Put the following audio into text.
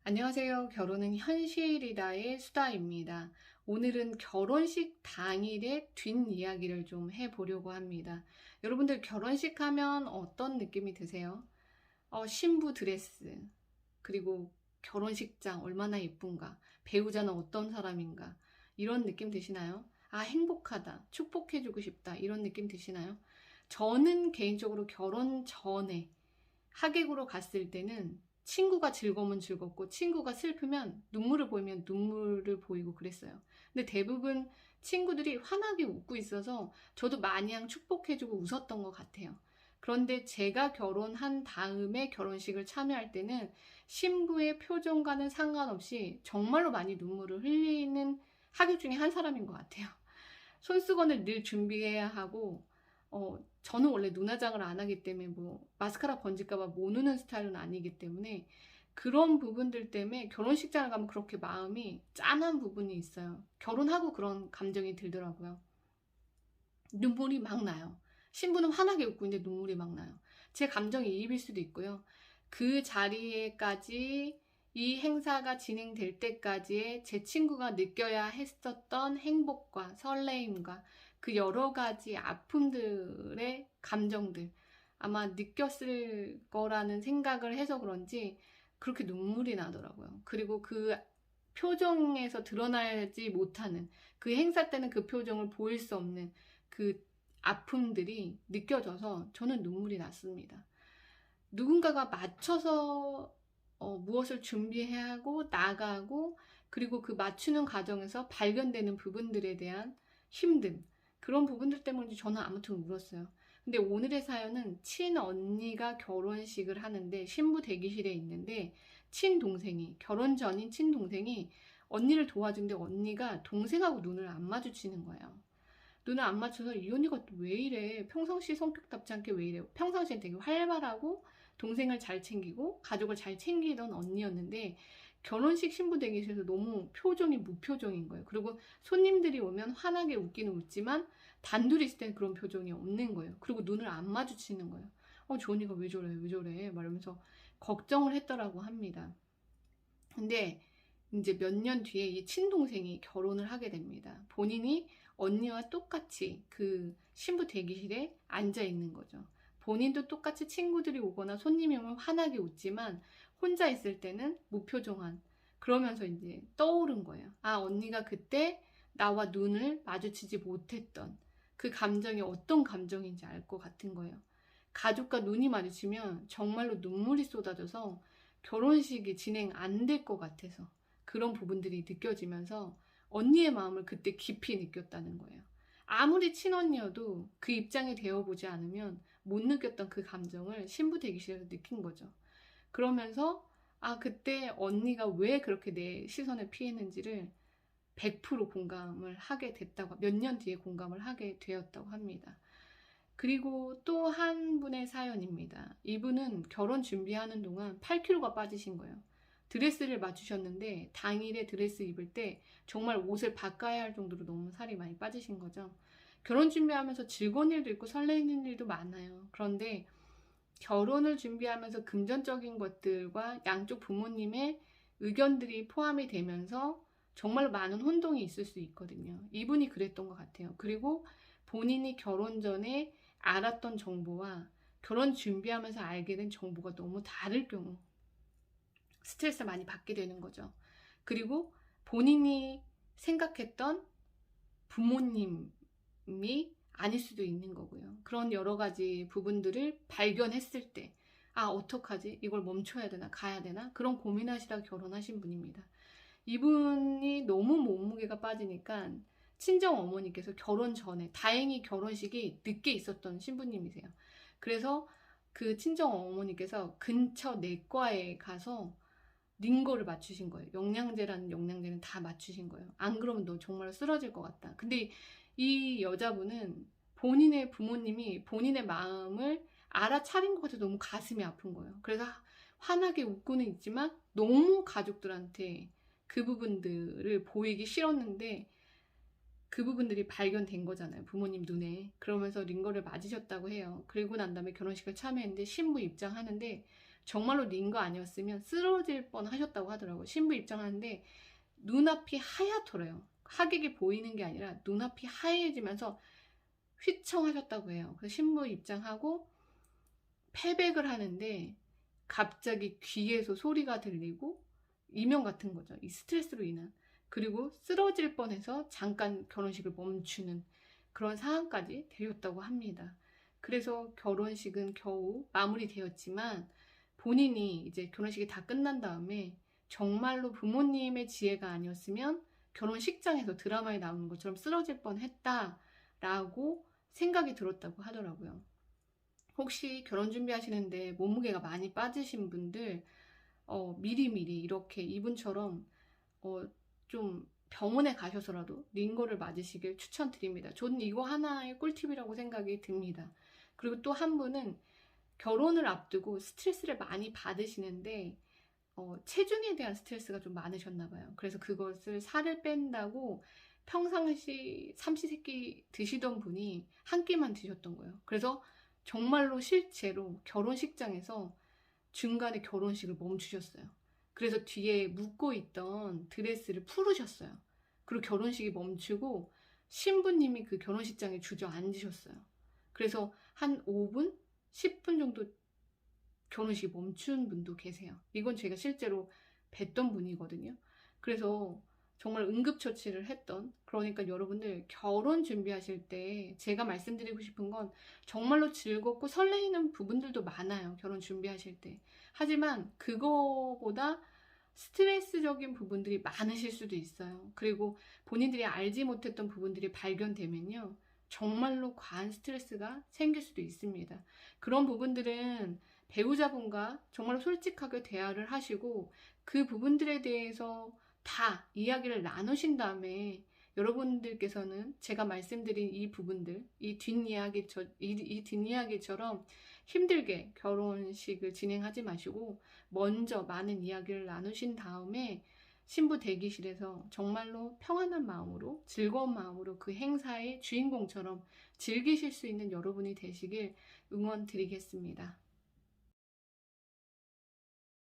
안녕하세요. 결혼은 현실이다의 수다입니다. 오늘은 결혼식 당일의 뒷이야기를 좀 해보려고 합니다. 여러분들 결혼식 하면 어떤 느낌이 드세요? 신부 드레스, 그리고 결혼식장 얼마나 예쁜가, 배우자는 어떤 사람인가, 이런 느낌 드시나요? 아, 행복하다, 축복해주고 싶다, 이런 느낌 드시나요? 저는 개인적으로 결혼 전에 하객으로 갔을 때는 친구가 즐거우면 즐겁고 친구가 슬프면 눈물을 보이면 눈물을 보이고 그랬어요. 근데 대부분 친구들이 환하게 웃고 있어서 저도 마냥 축복해주고 웃었던 것 같아요. 그런데 제가 결혼한 다음에 결혼식을 참여할 때는 신부의 표정과는 상관없이 정말로 많이 눈물을 흘리는 하객 중에 한 사람인 것 같아요. 손수건을 늘 준비해야 하고, 저는 원래 눈화장을 안 하기 때문에 뭐 마스카라 번질까봐 못 누는 스타일은 아니기 때문에 그런 부분들 때문에 결혼식장을 가면 그렇게 마음이 짠한 부분이 있어요. 결혼하고 그런 감정이 들더라고요. 눈물이 막 나요. 신부는 환하게 웃고 있는데 눈물이 막 나요. 제 감정이입일 수도 있고요. 그 자리에까지 이 행사가 진행될 때까지의 제 친구가 느껴야 했었던 행복과 설레임과 그 여러 가지 아픔들의 감정들 아마 느꼈을 거라는 생각을 해서 그런지 그렇게 눈물이 나더라고요. 그리고 그 표정에서 드러나지 못하는 그 행사 때는 그 표정을 보일 수 없는 그 아픔들이 느껴져서 저는 눈물이 났습니다. 누군가가 맞춰서 무엇을 준비해야 하고 나가고 그리고 그 맞추는 과정에서 발견되는 부분들에 대한 힘듦 그런 부분들 때문에 저는 아무튼 울었어요. 근데 오늘의 사연은 친언니가 결혼식을 하는데 신부 대기실에 있는데 친동생이 결혼 전인 친동생이 언니를 도와준데 언니가 동생하고 눈을 안 마주치는 거예요. 눈을 안 맞춰서 이 언니가 또 왜 이래? 평상시 성격답지 않게 왜 이래? 평상시엔 되게 활발하고 동생을 잘 챙기고 가족을 잘 챙기던 언니였는데 결혼식 신부 대기실에서 너무 표정이 무표정인 거예요. 그리고 손님들이 오면 환하게 웃기는 웃지만 단둘이 있을 땐 그런 표정이 없는 거예요. 그리고 눈을 안 마주치는 거예요. 저 언니가 왜 저래? 왜 저래? 말하면서 걱정을 했더라고 합니다. 근데 이제 몇 년 뒤에 이 친동생이 결혼을 하게 됩니다. 본인이 언니와 똑같이 그 신부 대기실에 앉아 있는 거죠. 본인도 똑같이 친구들이 오거나 손님이 오면 환하게 웃지만 혼자 있을 때는 무표정한 그러면서 이제 떠오른 거예요. 아, 언니가 그때 나와 눈을 마주치지 못했던 그 감정이 어떤 감정인지 알 것 같은 거예요. 가족과 눈이 마주치면 정말로 눈물이 쏟아져서 결혼식이 진행 안 될 것 같아서 그런 부분들이 느껴지면서 언니의 마음을 그때 깊이 느꼈다는 거예요. 아무리 친언니여도 그 입장이 되어보지 않으면 못 느꼈던 그 감정을 신부 대기실에서 느낀 거죠. 그러면서 아, 그때 언니가 왜 그렇게 내 시선을 피했는지를 100% 공감을 하게 됐다고, 몇 년 뒤에 공감을 하게 되었다고 합니다. 그리고 또 한 분의 사연입니다. 이분은 결혼 준비하는 동안 8kg가 빠지신 거예요. 드레스를 맞추셨는데 당일에 드레스 입을 때 정말 옷을 바꿔야 할 정도로 너무 살이 많이 빠지신 거죠. 결혼 준비하면서 즐거운 일도 있고 설레는 일도 많아요. 그런데 결혼을 준비하면서 금전적인 것들과 양쪽 부모님의 의견들이 포함이 되면서 정말 많은 혼동이 있을 수 있거든요. 이분이 그랬던 것 같아요. 그리고 본인이 결혼 전에 알았던 정보와 결혼 준비하면서 알게 된 정보가 너무 다를 경우 스트레스를 많이 받게 되는 거죠. 그리고 본인이 생각했던 부모님이 아닐 수도 있는 거고요. 그런 여러 가지 부분들을 발견했을 때, 아, 어떡하지? 이걸 멈춰야 되나? 가야 되나? 그런 고민하시다가 결혼하신 분입니다. 이분이 너무 몸무게가 빠지니까 친정 어머니께서 결혼 전에 다행히 결혼식이 늦게 있었던 신부님이세요. 그래서 그 친정 어머니께서 근처 내과에 가서 링거를 맞추신 거예요. 영양제라는 영양제는 다 맞추신 거예요. 안 그러면 너 정말 쓰러질 것 같다. 근데 이 여자분은 본인의 부모님이 본인의 마음을 알아차린 것 같아서 너무 가슴이 아픈 거예요. 그래서 환하게 웃고는 있지만 너무 가족들한테 그 부분들을 보이기 싫었는데 그 부분들이 발견된 거잖아요. 부모님 눈에. 그러면서 링거를 맞으셨다고 해요. 그리고 난 다음에 결혼식을 참여했는데 신부 입장하는데 정말로 링거 아니었으면 쓰러질 뻔 하셨다고 하더라고요. 신부 입장하는데 눈앞이 하얗더래요. 하객이 보이는 게 아니라 눈앞이 하얘지면서 휘청하셨다고 해요. 그래서 신부 입장하고 패백을 하는데 갑자기 귀에서 소리가 들리고 이명 같은 거죠. 이 스트레스로 인한. 그리고 쓰러질 뻔해서 잠깐 결혼식을 멈추는 그런 상황까지 되었다고 합니다. 그래서 결혼식은 겨우 마무리되었지만 본인이 이제 결혼식이 다 끝난 다음에 정말로 부모님의 지혜가 아니었으면 결혼식장에서 드라마에 나오는 것처럼 쓰러질 뻔했다라고 생각이 들었다고 하더라고요. 혹시 결혼 준비하시는데 몸무게가 많이 빠지신 분들 미리미리 이렇게 이분처럼 좀 병원에 가셔서라도 링거를 맞으시길 추천드립니다. 저는 이거 하나의 꿀팁이라고 생각이 듭니다. 그리고 또 한 분은 결혼을 앞두고 스트레스를 많이 받으시는데 체중에 대한 스트레스가 좀 많으셨나 봐요. 그래서 그것을 살을 뺀다고 평상시 삼시세끼 드시던 분이 한 끼만 드셨던 거예요. 그래서 정말로 실제로 결혼식장에서 중간에 결혼식을 멈추셨어요. 그래서 뒤에 묶고 있던 드레스를 풀으셨어요. 그리고 결혼식이 멈추고 신부님이 그 결혼식장에 주저앉으셨어요. 그래서 한 5분? 10분 정도 결혼식이 멈춘 분도 계세요. 이건 제가 실제로 뵀던 분이거든요. 그래서 정말 응급처치를 했던, 그러니까 여러분들 결혼 준비하실 때 제가 말씀드리고 싶은 건 정말로 즐겁고 설레이는 부분들도 많아요. 결혼 준비하실 때. 하지만 그거보다 스트레스적인 부분들이 많으실 수도 있어요. 그리고 본인들이 알지 못했던 부분들이 발견되면요, 정말로 과한 스트레스가 생길 수도 있습니다. 그런 부분들은 배우자분과 정말 솔직하게 대화를 하시고 그 부분들에 대해서 다 이야기를 나누신 다음에 여러분들께서는 제가 말씀드린 이 부분들, 이 뒷이야기처럼 힘들게 결혼식을 진행하지 마시고 먼저 많은 이야기를 나누신 다음에 신부 대기실에서 정말로 평안한 마음으로, 즐거운 마음으로 그 행사의 주인공처럼 즐기실 수 있는 여러분이 되시길 응원드리겠습니다.